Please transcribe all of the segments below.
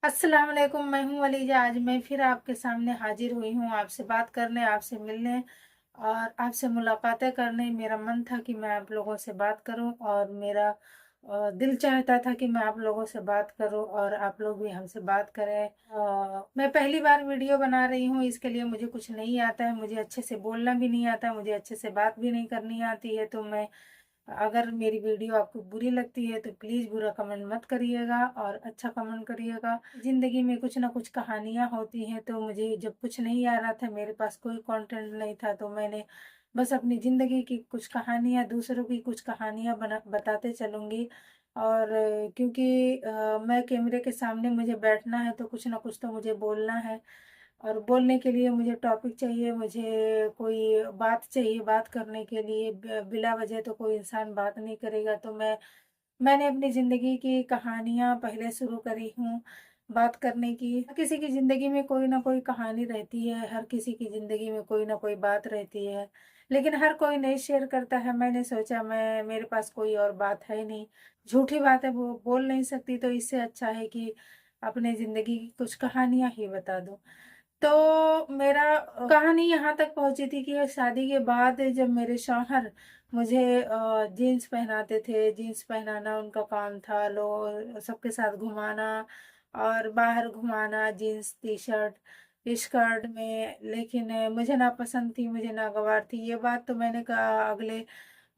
अस्सलाम वालेकुम। मैं हूँ वलीजा। आज मैं फिर आपके सामने हाजिर हुई हूँ, आपसे बात करने, आपसे मिलने और आपसे मुलाकातें करने। मेरा मन था कि मैं आप लोगों से बात करूं और मेरा दिल चाहता था कि मैं आप लोगों से बात करूं और आप लोग भी हमसे बात करें। मैं पहली बार वीडियो बना रही हूँ, इसके लिए मुझे कुछ नहीं आता है। मुझे अच्छे से बोलना भी नहीं आता, मुझे अच्छे से बात भी नहीं करनी आती है। तो मैं अगर मेरी वीडियो आपको बुरी लगती है तो प्लीज़ बुरा कमेंट मत करिएगा और अच्छा कमेंट करिएगा। ज़िंदगी में कुछ ना कुछ कहानियाँ होती हैं, तो मुझे जब कुछ नहीं आ रहा था, मेरे पास कोई कंटेंट नहीं था, तो मैंने बस अपनी ज़िंदगी की कुछ कहानियाँ, दूसरों की कुछ कहानियाँ बना बताते चलूँगी। और क्योंकि मैं कैमरे के सामने मुझे बैठना है तो कुछ ना कुछ तो मुझे बोलना है और बोलने के लिए मुझे टॉपिक चाहिए, मुझे कोई बात चाहिए बात करने के लिए। बिला वजह तो कोई इंसान बात नहीं करेगा। तो मैंने अपनी ज़िंदगी की कहानियाँ पहले शुरू करी हूँ बात करने की। हर किसी की ज़िंदगी में कोई ना कोई कहानी रहती है, हर किसी की ज़िंदगी में कोई ना कोई बात रहती है, लेकिन हर कोई नहीं शेयर करता है। मैंने सोचा मेरे पास कोई और बात है नहीं, झूठी बातें वो बोल नहीं सकती, तो इससे अच्छा है कि अपने ज़िंदगी की कुछ कहानियाँ ही बता दूँ। तो मेरा कहानी यहाँ तक पहुँची थी कि शादी के बाद जब मेरे शौहर मुझे जीन्स पहनाते थे, जीन्स पहनाना उनका काम था, लो सबके साथ घुमाना और बाहर घुमाना जीन्स टी शर्ट स्कर्ट में। लेकिन मुझे ना पसंद थी, मुझे ना गवार थी। ये बात तो मैंने कहा अगले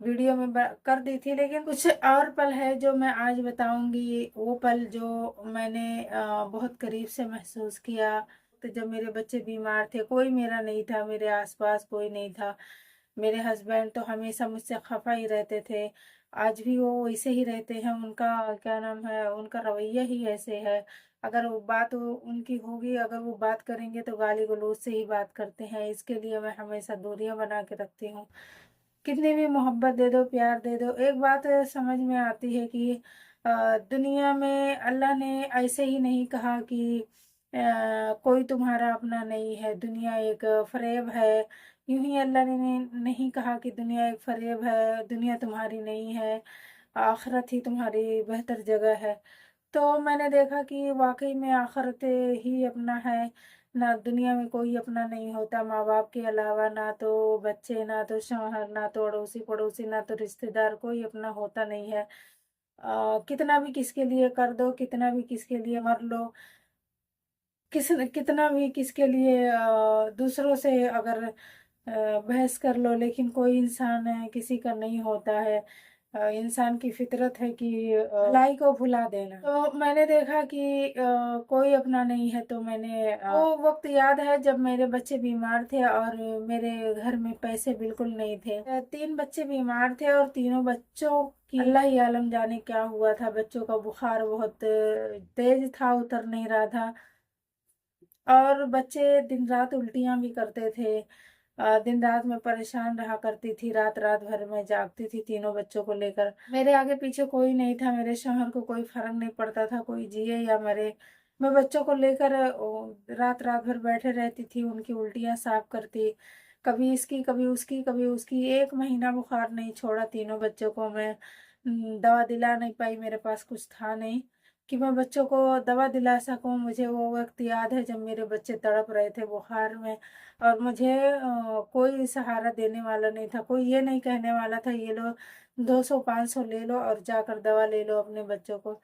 वीडियो में कर दी थी, लेकिन कुछ और पल है जो मैं आज बताऊंगी। वो पल जो मैंने बहुत करीब से महसूस किया। तो जब मेरे बच्चे बीमार थे, कोई मेरा नहीं था, मेरे आसपास कोई नहीं था। मेरे हस्बैंड तो हमेशा मुझसे खफा ही रहते थे, आज भी वो वैसे ही रहते हैं। उनका क्या नाम है, उनका रवैया ही ऐसे है। अगर वो बात उनकी होगी, अगर वो बात करेंगे तो गाली गलौज से ही बात करते हैं। इसके लिए मैं हमेशा दूरियां बना के रखती हूँ। कितनी भी मोहब्बत दे दो, प्यार दे दो, एक बात समझ में आती है कि दुनिया में अल्लाह ने ऐसे ही नहीं कहा कि कोई तुम्हारा अपना नहीं है, दुनिया एक फरेब है। यूं ही अल्लाह ने नहीं कहा कि दुनिया एक फरेब है, दुनिया तुम्हारी नहीं है, आखिरत ही तुम्हारी बेहतर जगह है। तो मैंने देखा कि वाकई में आखिरत ही अपना है। ना दुनिया में कोई अपना नहीं होता माँ बाप के अलावा, ना तो बच्चे, ना तो शौहर, ना तो अड़ोसी पड़ोसी, ना तो रिश्तेदार, कोई अपना होता नहीं है। कितना भी किसके लिए कर दो, कितना भी किसके लिए मर लो, कितना भी किसके लिए दूसरों से अगर बहस कर लो, लेकिन कोई इंसान किसी का नहीं होता है। इंसान की फितरत है कि भलाई को भुला देना। तो मैंने देखा कि कोई अपना नहीं है। तो मैंने वो वक्त याद है जब मेरे बच्चे बीमार थे और मेरे घर में पैसे बिल्कुल नहीं थे। तीन बच्चे बीमार थे और तीनों बच्चों की अल्लाह ही आलम जाने क्या हुआ था। बच्चों का बुखार बहुत तेज था, उतर नहीं रहा था और बच्चे दिन रात उल्टियां भी करते थे। दिन रात में परेशान रहा करती थी, रात रात भर में जागती थी तीनों बच्चों को लेकर। मेरे आगे पीछे कोई नहीं था, मेरे शौहर को कोई फर्क नहीं पड़ता था कोई जिए या मरे। मैं बच्चों को लेकर रात रात भर बैठे रहती थी, उनकी उल्टियां साफ करती, कभी इसकी कभी उसकी कभी उसकी। 1 महीना बुखार नहीं छोड़ा तीनों बच्चों को मैं। दवा दिला नहीं पाई, मेरे पास कुछ था नहीं कि मैं बच्चों को दवा दिला सकूं। मुझे वो वक्त याद है जब मेरे बच्चे तड़प रहे थे बुखार में और मुझे कोई सहारा देने वाला नहीं था। कोई ये नहीं कहने वाला था ये लो 200-500 ले लो और जाकर दवा ले लो अपने बच्चों को।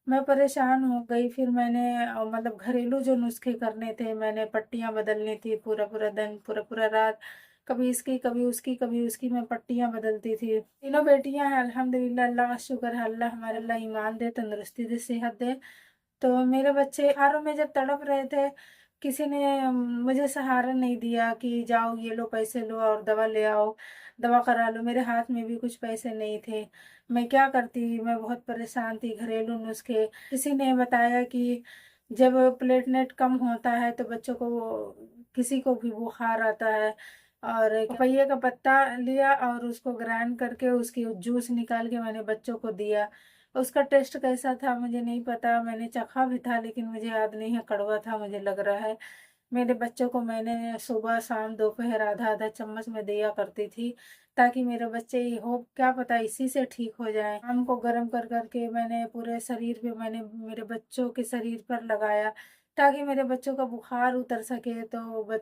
मैं परेशान हो गई। फिर मैंने मतलब घरेलू जो नुस्खे करने थे, मैंने पट्टियां बदलनी थी पूरा पूरा दिन, पूरा पूरा रात, कभी इसकी कभी उसकी कभी उसकी मैं पट्टियां बदलती थी। तीनों बेटियां हैं अल्हम्दुलिल्लाह, अल्लाह का शुक्र है। अल्लाह हमारे अल्लाह ईमान दे, तंदुरुस्ती दे, सेहत दे। तो मेरे बच्चे हारों में जब तड़प रहे थे, किसी ने मुझे सहारा नहीं दिया कि जाओ ये लो पैसे लो और दवा ले आओ, दवा करा लो। मेरे हाथ में भी कुछ पैसे नहीं थे, मैं क्या करती। मैं बहुत परेशान थी। घरेलू नुस्खे किसी ने बताया कि जब प्लेटलेट कम होता है तो बच्चों को किसी को भी बुखार आता है। और पपैये का पत्ता लिया और उसको ग्राइंड करके उसकी जूस निकाल के मैंने बच्चों को दिया। उसका टेस्ट कैसा था मुझे नहीं पता, मैंने चखा भी था लेकिन मुझे याद नहीं है, कड़वा था मुझे लग रहा है। मेरे बच्चों को मैंने सुबह शाम दोपहर आधा आधा चम्मच में दिया करती थी, ताकि मेरे बच्चे ही हो क्या पता इसी से ठीक हो जाए। आम को गर्म कर करके मैंने पूरे शरीर पे मैंने मेरे बच्चों के शरीर पर लगाया, ताकि मेरे बच्चों का बुखार उतर सके तो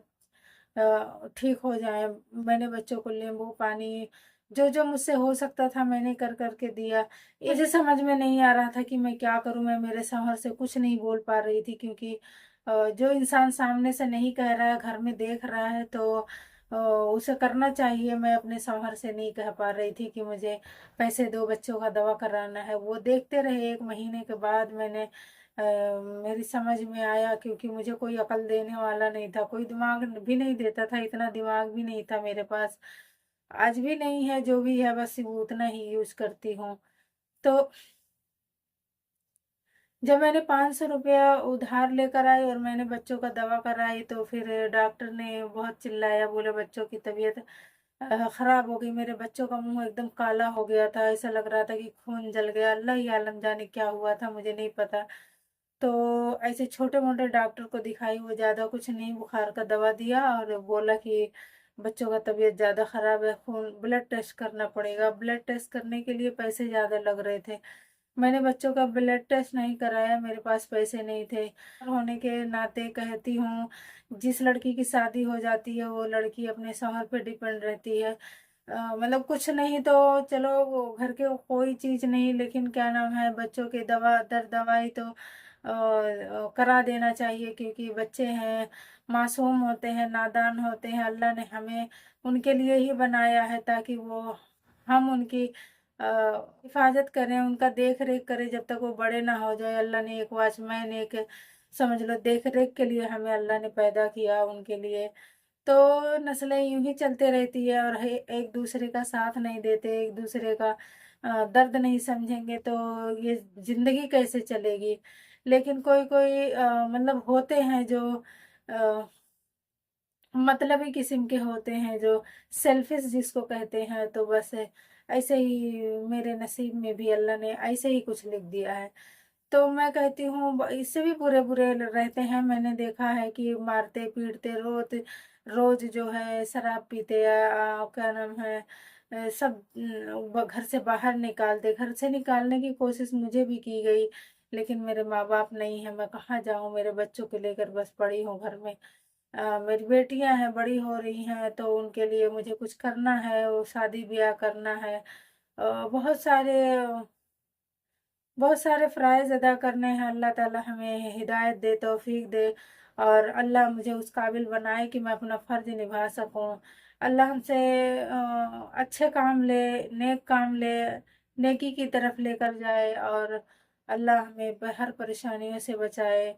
ठीक हो जाए। मैंने बच्चों को नींबू पानी जो जो मुझसे हो सकता था मैंने कर करके दिया। मुझे समझ में नहीं आ रहा था कि मैं क्या करूं। मैं मेरे शौहर से कुछ नहीं बोल पा रही थी, क्योंकि जो इंसान सामने से नहीं कह रहा है, घर में देख रहा है, तो उसे करना चाहिए। मैं अपने शौहर से नहीं कह पा रही थी कि मुझे पैसे दो, बच्चों का दवा कराना है। वो देखते रहे। 1 महीने के बाद मेरी समझ में आया, क्योंकि मुझे कोई अकल देने वाला नहीं था, कोई दिमाग भी नहीं देता था, इतना दिमाग भी नहीं था मेरे पास। आज भी नहीं है, जो भी है बस वो उतना ही यूज करती हूँ। तो जब मैंने 500 रुपया उधार लेकर आई और मैंने बच्चों का दवा कराई, तो फिर डॉक्टर ने बहुत चिल्लाया, बोले बच्चों की तबीयत खराब हो गई। मेरे बच्चों का मुंह एकदम काला हो गया था, ऐसा लग रहा था कि खून जल गया। अल्लाह ही आलम जाने क्या हुआ था, मुझे नहीं पता। तो ऐसे छोटे मोटे डॉक्टर को दिखाई, वो ज़्यादा कुछ नहीं, बुखार का दवा दिया और बोला कि बच्चों का तबीयत ज़्यादा ख़राब है, खून ब्लड टेस्ट करना पड़ेगा। ब्लड टेस्ट करने के लिए पैसे ज़्यादा लग रहे थे। मैंने बच्चों का ब्लड टेस्ट नहीं कराया, मेरे पास पैसे नहीं थे। होने के नाते कहती हूँ, जिस लड़की की शादी हो जाती है वो लड़की अपने शौहर पे डिपेंड रहती है। मतलब कुछ नहीं तो चलो, वो घर के कोई चीज़ नहीं, लेकिन क्या नाम है, बच्चों के दवाई तो करा देना चाहिए, क्योंकि बच्चे हैं, मासूम होते हैं, नादान होते हैं। अल्लाह ने हमें उनके लिए ही बनाया है, ताकि वो हम उनकी अ, हिफाजत करें, उनका देख रेख करें जब तक वो बड़े ना हो जाए। अल्लाह ने एक वॉचमैन, एक समझ लो देख रेख के लिए हमें अल्लाह ने पैदा किया, उनके लिए। तो नस्लें यूं ही चलते रहती है, और एक दूसरे का साथ नहीं देते, एक दूसरे का दर्द नहीं समझेंगे, तो ये जिंदगी कैसे चलेगी। लेकिन कोई कोई मतलब होते हैं जो अ, मतलबी किस्म के होते हैं, जो सेल्फिश जिसको कहते हैं। तो बस ऐसे ही मेरे नसीब में भी अल्लाह ने ऐसे ही कुछ लिख दिया है। तो मैं कहती हूँ इससे भी बुरे बुरे रहते हैं। मैंने देखा है कि मारते पीटते रोज रोज जो है शराब पीते, क्या नाम है, सब घर से बाहर निकालते। घर से निकालने की कोशिश मुझे भी की गई, लेकिन मेरे माँ बाप नहीं है, मैं कहाँ जाऊँ। मेरे बच्चों को लेकर बस पड़ी हूँ घर में। मेरी बेटियां हैं, बड़ी हो रही हैं, तो उनके लिए मुझे कुछ करना है, वो शादी ब्याह करना है। बहुत सारे बहुत सारे फ़राइज़ अदा करने हैं। अल्लाह ताला हमें हिदायत दे, तौफ़ीक दे, और अल्लाह मुझे उस काबिल बनाए कि मैं अपना फ़र्ज़ निभा सकूँ। अल्लाह हमसे अच्छे काम ले, नेक काम ले, नेकी की तरफ लेकर जाए, और अल्लाह हमें हर परेशानियों से बचाए।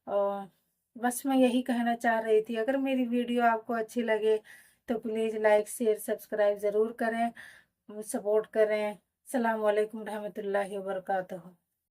और बस मैं यही कहना चाह रही थी। अगर मेरी वीडियो आपको अच्छी लगे तो प्लीज़ लाइक शेयर सब्सक्राइब ज़रूर करें, सपोर्ट करें। अस्सलाम वालेकुम रहमतुल्लाहि व बरकातहू।